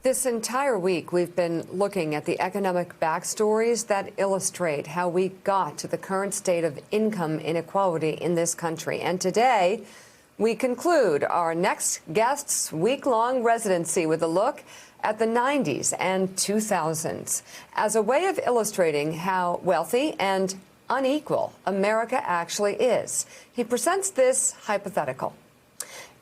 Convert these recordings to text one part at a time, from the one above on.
This entire week, we've been looking at the economic backstories that illustrate how we got to the current state of income inequality in this country. And today, we conclude our next guest's week-long residency with a look at the 90s and 2000s as a way of illustrating how wealthy and unequal America actually is. He presents this hypothetical.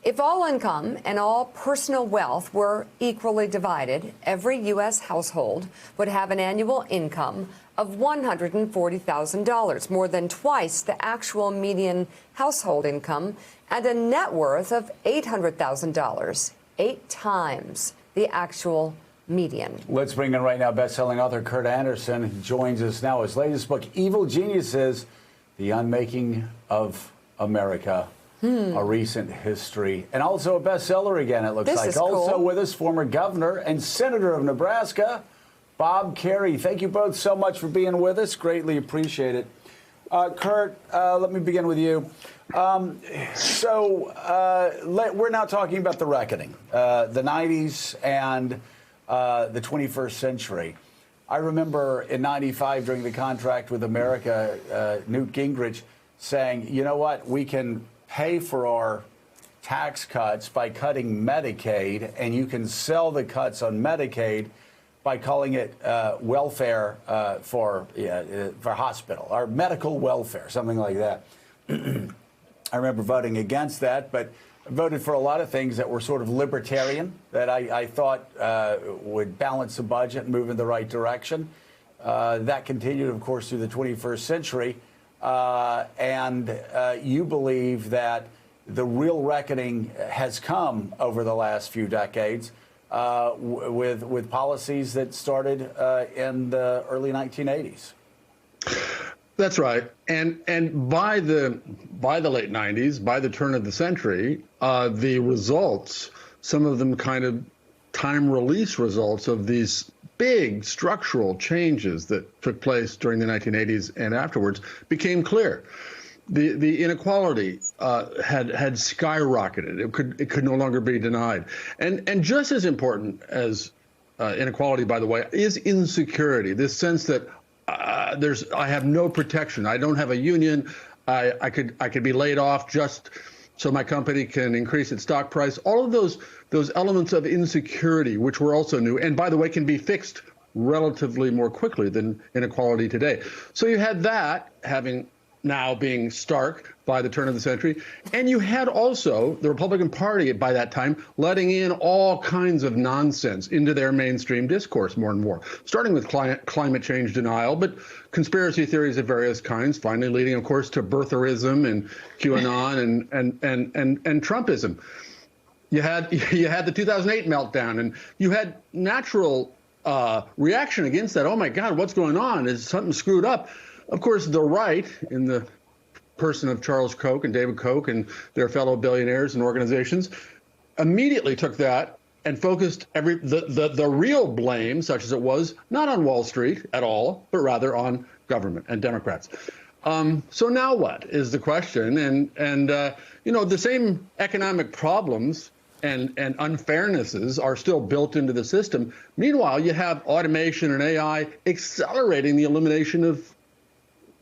If all income and all personal wealth were equally divided, every U.S. household would have an annual income of $140,000, more than twice the actual median household income, and a net worth of $800,000, 8 times the actual median. Let's bring in right now best-selling author Kurt Andersen. He joins us now. His latest book, Evil Geniuses, The Unmaking of America. A recent history, and also a bestseller again, it looks like. Also cool. With us, former governor and senator of Nebraska, Bob Kerrey. Thank you both so much for being with us. Greatly appreciate it. Kurt, let me begin with you. We're now talking about the reckoning, the 90s and the 21st century. I remember in 95 during the contract with America, Newt Gingrich saying, you know what, we can pay for our tax cuts by cutting Medicaid, and you can sell the cuts on Medicaid by calling it welfare for hospital or medical welfare, something like that. I remember voting against that, but I voted for a lot of things that were sort of libertarian that I thought would balance the budget and move in the right direction. That continued, of course, through the 21st century. You believe that the real reckoning has come over the last few decades with policies that started in the early 1980s. That's right, and by the late 90s, by the turn of the century, the results, some of them kind of time release results of these big structural changes that took place during the 1980s and afterwards became clear. The inequality had skyrocketed. It could no longer be denied. And just as important as inequality, by the way, is insecurity. This sense that I have no protection. I don't have a union. I could be laid off just so my company can increase its stock price. All of those elements of insecurity, which were also new, and by the way, can be fixed relatively more quickly than inequality today. So you had that now being stark by the turn of the century, and you had also the Republican Party by that time letting in all kinds of nonsense into their mainstream discourse more and more, starting with climate change denial, but conspiracy theories of various kinds, finally leading, of course, to birtherism and QAnon and Trumpism. You had the 2008 meltdown, and you had natural reaction against that. Oh my God, what's going on? Is something screwed up? Of course, the right, in the person of Charles Koch and David Koch and their fellow billionaires and organizations, immediately took that and focused the real blame, such as it was, not on Wall Street at all, but rather on government and Democrats. So now what is the question? And the same economic problems and unfairnesses are still built into the system. Meanwhile, you have automation and AI accelerating the elimination of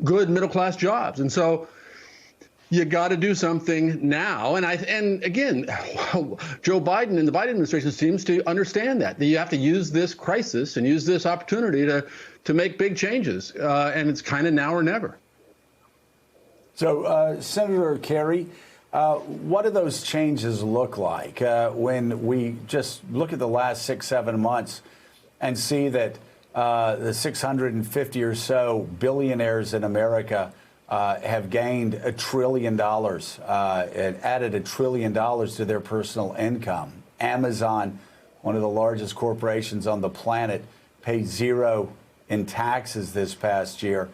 good middle-class jobs. And so you got to do something now. And again, Joe Biden and the Biden administration seems to understand that you have to use this crisis and use this opportunity to make big changes. And it's kind of now or never. So, Senator Kerrey, what do those changes look like when we just look at the last 6-7 months and see that the 650 or so billionaires in America have gained $1 trillion and added $1 trillion to their personal income? Amazon, one of the largest corporations on the planet, paid 0 in taxes this past year.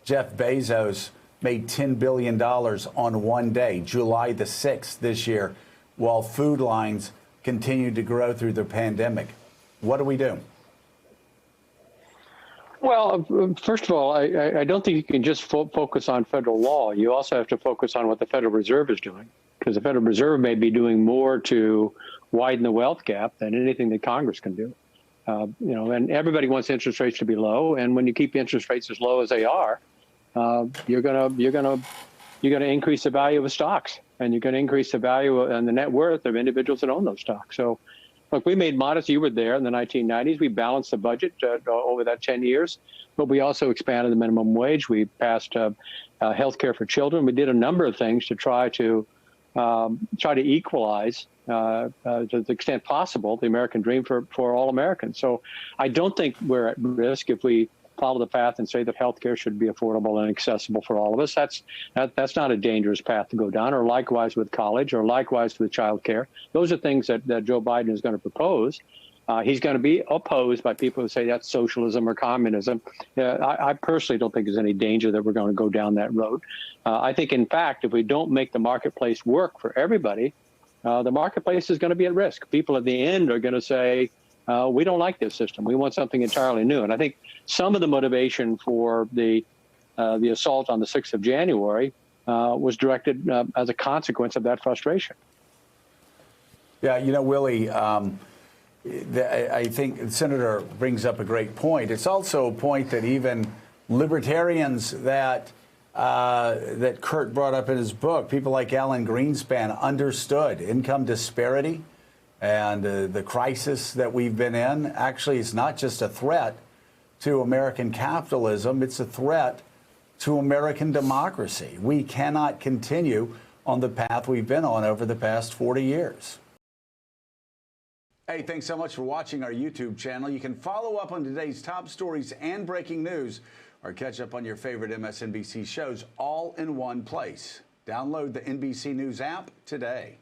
Jeff Bezos made $10 billion on one day, July the 6th this year, while food lines continued to grow through the pandemic. What do we do? Well, first of all, I don't think you can just focus on federal law. You also have to focus on what the Federal Reserve is doing, because the Federal Reserve may be doing more to widen the wealth gap than anything that Congress can do. And everybody wants interest rates to be low. And when you keep interest rates as low as they are, you're gonna increase the value of stocks, and you're going to increase the value and the net worth of individuals that own those stocks. So, look, we made modest. You were there in the 1990s. We balanced the budget over that 10 years, but we also expanded the minimum wage. We passed health care for children. We did a number of things to try to equalize, to the extent possible, the American dream for all Americans. So I don't think we're at risk if we follow the path and say that healthcare should be affordable and accessible for all of us. That's not a dangerous path to go down, or likewise with college, or likewise with child care. Those are things that Joe Biden is going to propose. He's going to be opposed by people who say that's socialism or communism. I personally don't think there's any danger that we're going to go down that road. I think, in fact, if we don't make the marketplace work for everybody, the marketplace is going to be at risk. People at the end are going to say, we don't like this system. We want something entirely new. And I think some of the motivation for the assault on the 6th of January was directed as a consequence of that frustration. Yeah, Willie, I think the senator brings up a great point. It's also a point that even libertarians that Kurt brought up in his book, people like Alan Greenspan, understood income disparity and the crisis that we've been in. Actually, it's not just a threat to American capitalism, it's a threat to American democracy. We cannot continue on the path we've been on over the past 40 years. Hey, thanks so much for watching our YouTube channel. You can follow up on today's top stories and breaking news, or catch up on your favorite MSNBC shows all in one place. Download the NBC News app today.